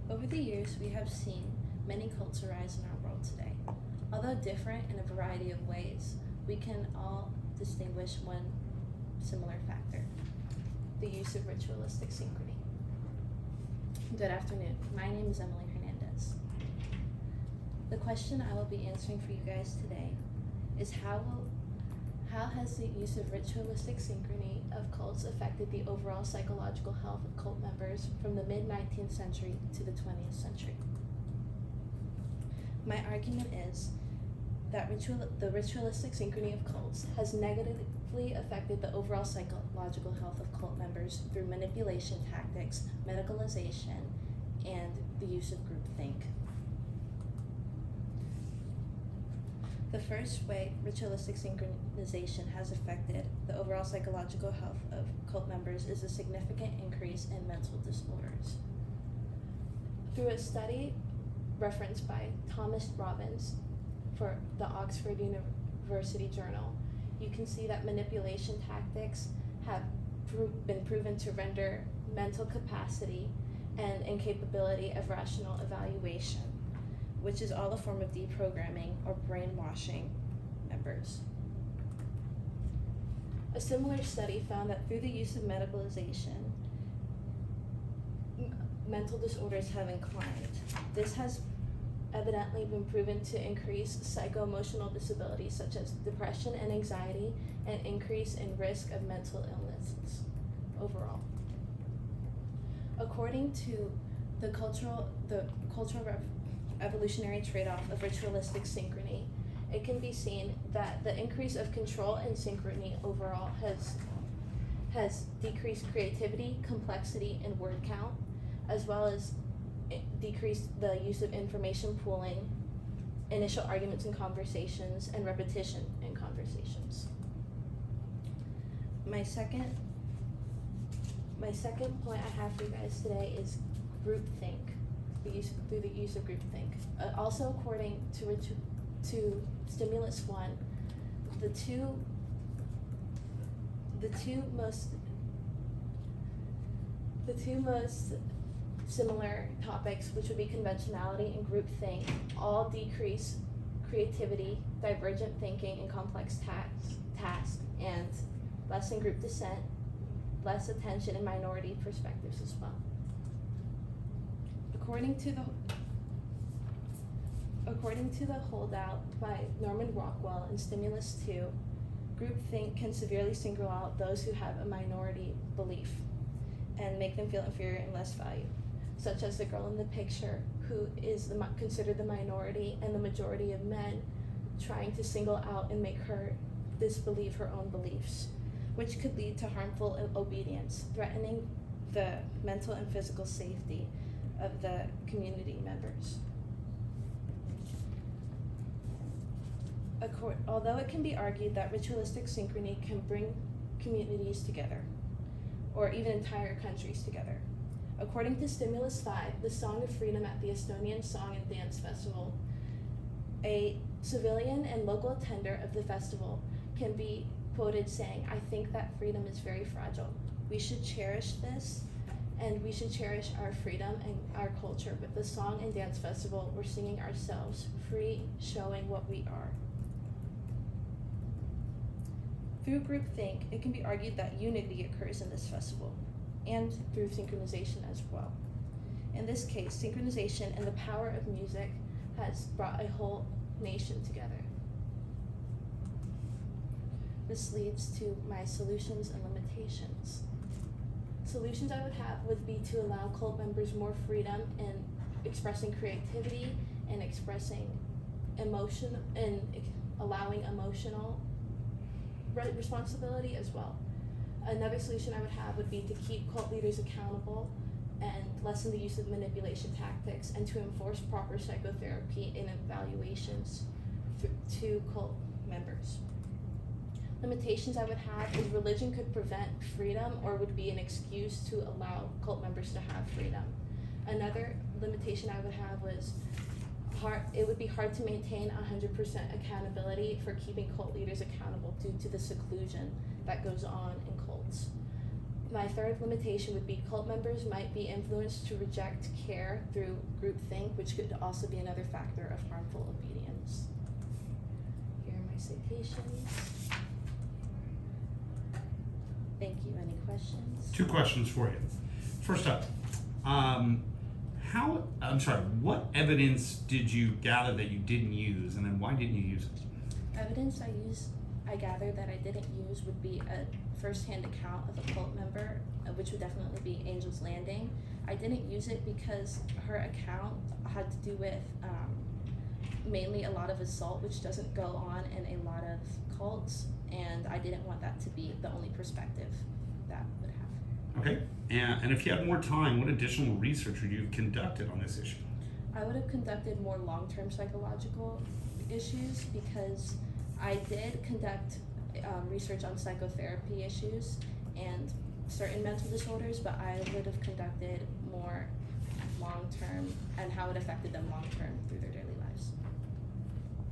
Over the years, we have seen many cults arise in our world today. Although different in a variety of ways, we can all distinguish one similar factor: the use of ritualistic synchrony. Good afternoon. My name is Emily Hernandez. The question I will be answering for you guys today is how has the use of ritualistic synchrony of cults affected the overall psychological health of cult members from the mid-19th century to the 20th century? My argument is that the ritualistic synchrony of cults has negatively affected the overall psychological health of cult members through manipulation tactics, medicalization, and the use of groupthink. The first way ritualistic synchronization has affected the overall psychological health of cult members is a significant increase in mental disorders. Through a study referenced by Thomas Robbins for the Oxford University Journal, you can see that manipulation tactics have been proven to render mental capacity and incapability of rational evaluation, which is all a form of deprogramming or brainwashing members. A similar study found that through the use of medicalization, mental disorders have inclined. This has evidently been proven to increase psycho-emotional disabilities such as depression and anxiety, and increase in risk of mental illnesses overall. According to the cultural evolutionary trade-off of ritualistic synchrony, it can be seen that the increase of control and synchrony overall has decreased creativity, complexity, and word count, as well as decreased the use of information pooling, initial arguments in conversations, and repetition in conversations. My second point I have for you guys today is groupthink. Through the use of groupthink. Also, according to Stimulus One, the two most similar topics, which would be conventionality and groupthink, all decrease creativity, divergent thinking, and complex tasks, and lessen group dissent, less attention, and minority perspectives as well. According to the holdout by Norman Rockwell in Stimulus 2, groupthink can severely single out those who have a minority belief and make them feel inferior and less valued, such as the girl in the picture who is considered the minority and the majority of men trying to single out and make her disbelieve her own beliefs, which could lead to harmful obedience, threatening the mental and physical safety of the community members. Although it can be argued that ritualistic synchrony can bring communities together, or even entire countries together, according to Stimulus 5, the Song of Freedom at the Estonian Song and Dance Festival, a civilian and local attender of the festival can be quoted saying, "I think that freedom is very fragile. We should cherish this, and we should cherish our freedom and our culture. With the Song and Dance Festival, we're singing ourselves free, showing what we are." Through groupthink, it can be argued that unity occurs in this festival, and through synchronization as well. In this case, synchronization and the power of music has brought a whole nation together. This leads to my solutions and limitations. Solutions I would have would be to allow cult members more freedom in expressing creativity and expressing emotion and allowing emotional responsibility as well. Another solution I would have would be to keep cult leaders accountable and lessen the use of manipulation tactics, and to enforce proper psychotherapy and evaluations to cult members. Limitations I would have is religion could prevent freedom or would be an excuse to allow cult members to have freedom. Another limitation I would have was it would be hard to maintain 100% accountability for keeping cult leaders accountable due to the seclusion that goes on in cults. My third limitation would be cult members might be influenced to reject care through groupthink, which could also be another factor of harmful obedience. Here are my citations. Thank you. Any questions? 2 questions for you. First up, what evidence did you gather that you didn't use, and then why didn't you use it? Evidence I gathered that I didn't use would be a first-hand account of a cult member, which would definitely be Angel's Landing. I didn't use it because her account had to do with mainly a lot of assault, which doesn't go on in a lot of cults, and I didn't want that to be the only perspective that would have. Okay, and if you had more time, what additional research would you have conducted on this issue? I would have conducted more long-term psychological issues because I did conduct research on psychotherapy issues and certain mental disorders, but I would have conducted more long-term and how it affected them long-term through their daily